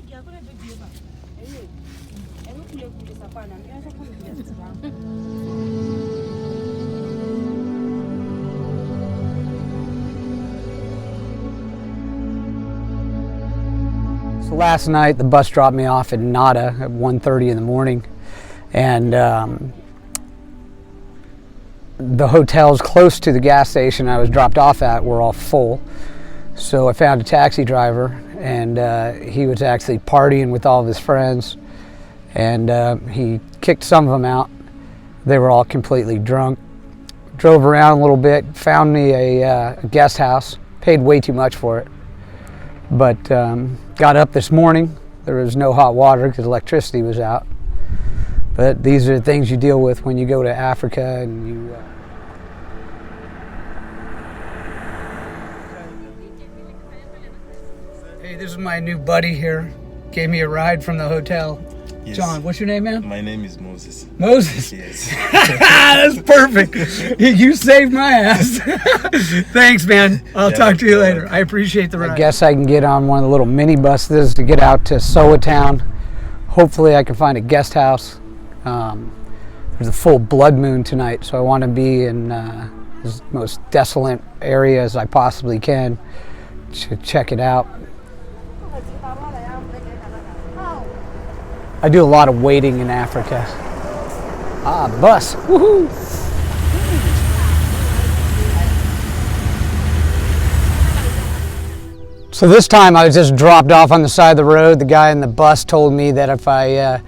So last night the bus dropped me off in Nada at 1:30 in the morning, and the hotels close to the gas station I was dropped off at were all full. So I found a taxi driver, and he was actually partying with all of his friends, and he kicked some of them out. They were all completely drunk. Drove around a little bit, found me a guest house, paid way too much for it, but got up this morning. There was no hot water because electricity was out. But these are the things you deal with when you go to Africa and you... Hey, this is my new buddy here. Gave me a ride from the hotel. Yes. John, what's your name, man? My name is Moses. Moses? Yes. That's perfect. You saved my ass. Thanks, man. I'll talk to you later. I appreciate the ride. I guess I can get on one of the little mini buses to get out to Soa Town. Hopefully I can find a guest house. There's a full blood moon tonight, so I want to be in as most desolate area as I possibly can to check it out. I do a lot of waiting in Africa. Ah, bus. Woohoo! So this time I was just dropped off on the side of the road. The guy in the bus told me that if I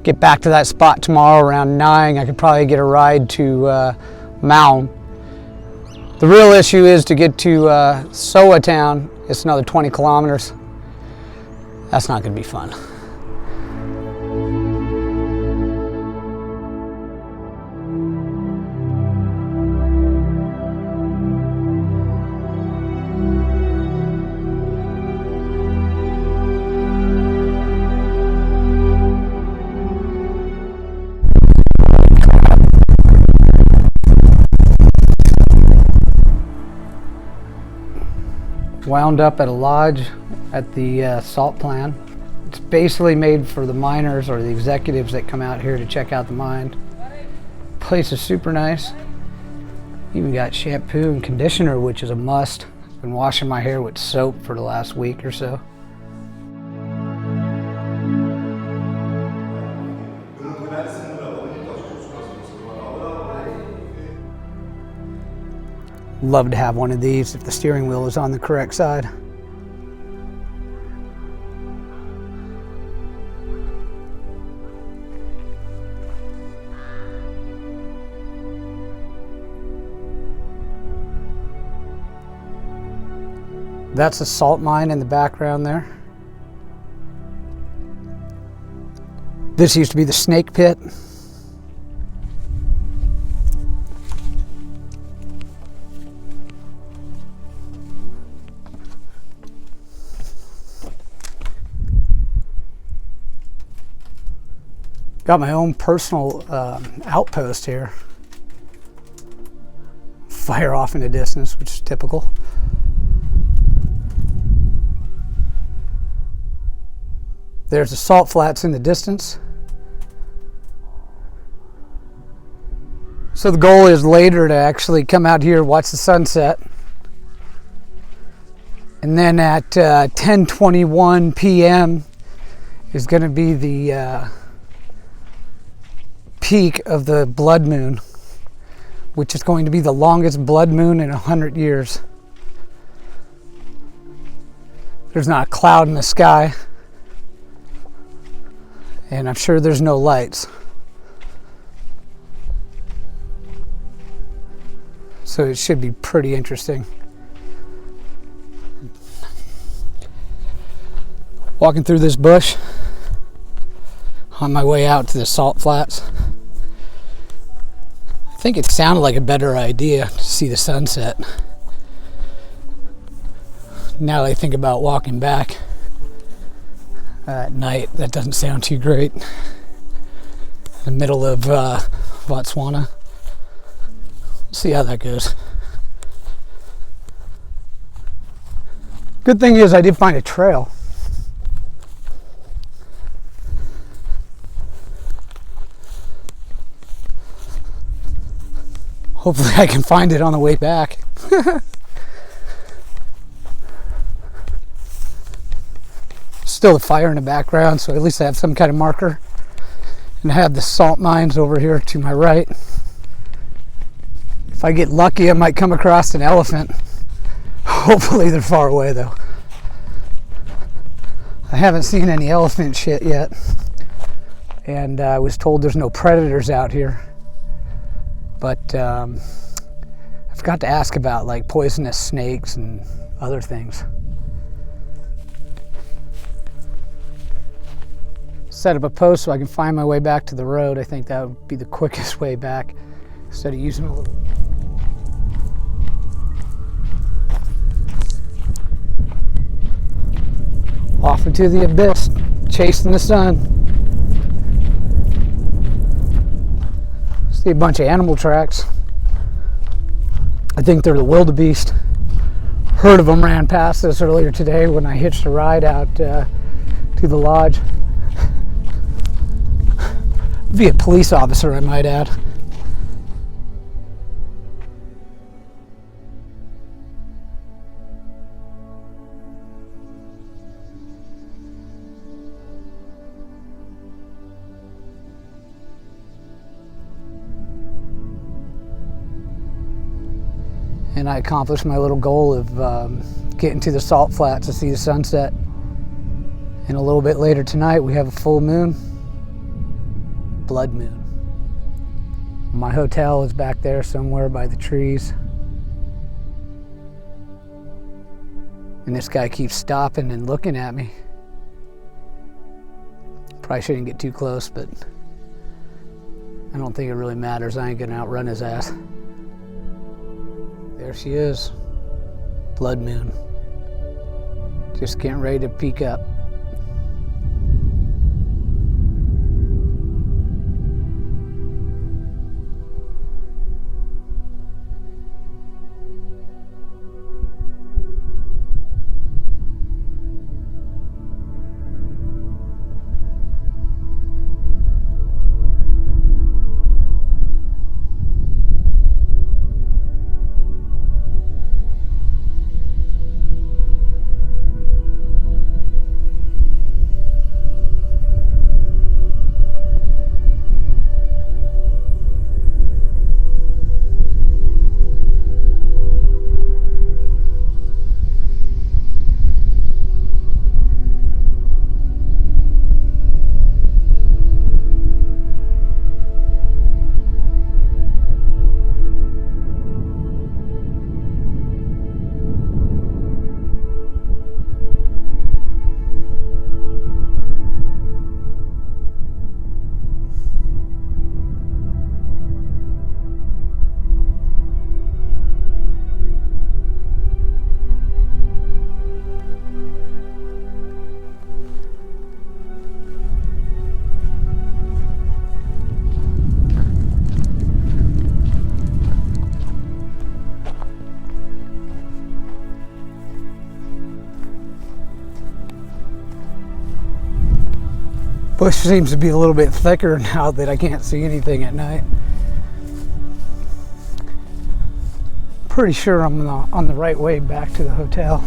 get back to that spot tomorrow around 9, I could probably get a ride to Maun. The real issue is to get to Soa Town. It's another 20 kilometers. That's not going to be fun. Wound up at a lodge at the salt plant. It's basically made for the miners or the executives that come out here to check out the mine. Place is super nice. Even got shampoo and conditioner, which is a must. Been washing my hair with soap for the last week or so. Love to have one of these if the steering wheel is on the correct side. That's a salt mine in the background there. This used to be the snake pit. Got my own personal outpost here. Fire off in the distance, which is typical. There's the salt flats in the distance. So the goal is later to actually come out here, watch the sunset. And then at 10:21 p.m. is going to be the peak of the blood moon, which is going to be the longest blood moon in 100 years. There's not a cloud in the sky, and I'm sure there's no lights. So it should be pretty interesting. Walking through this bush on my way out to the salt flats. I think it sounded like a better idea to see the sunset. Now that I think about walking back at night, that doesn't sound too great. In the middle of Botswana. We'll see how that goes. Good thing is I did find a trail. Hopefully I can find it on the way back. Still a fire in the background, so at least I have some kind of marker. And I have the salt mines over here to my right. If I get lucky, I might come across an elephant. Hopefully they're far away though. I haven't seen any elephant shit yet. And I was told there's no predators out here. But I forgot to ask about like poisonous snakes and other things. Set up a post so I can find my way back to the road. I think that would be the quickest way back instead of using a little. Off into the abyss, chasing the sun. See a bunch of animal tracks. I think they're the wildebeest. Herd of them ran past us earlier today when I hitched a ride out to the lodge. Be a police officer, I might add. And I accomplished my little goal of getting to the salt flats to see the sunset. And a little bit later tonight, we have a full moon. Blood moon. My hotel is back there somewhere by the trees. And this guy keeps stopping and looking at me. Probably shouldn't get too close, but I don't think it really matters. I ain't gonna outrun his ass. There she is. Blood moon. Just getting ready to peek up. Bush seems to be a little bit thicker now that I can't see anything at night. Pretty sure I'm on the right way back to the hotel.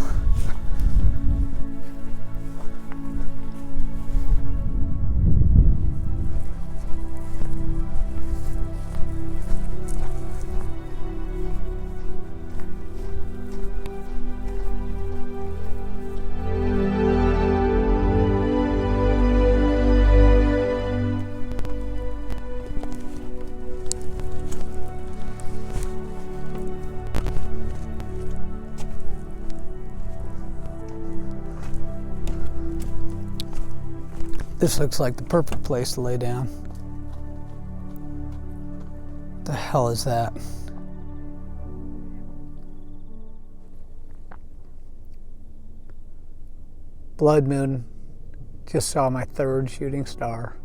This looks like the perfect place to lay down. What the hell is that? Blood moon. Just saw my third shooting star.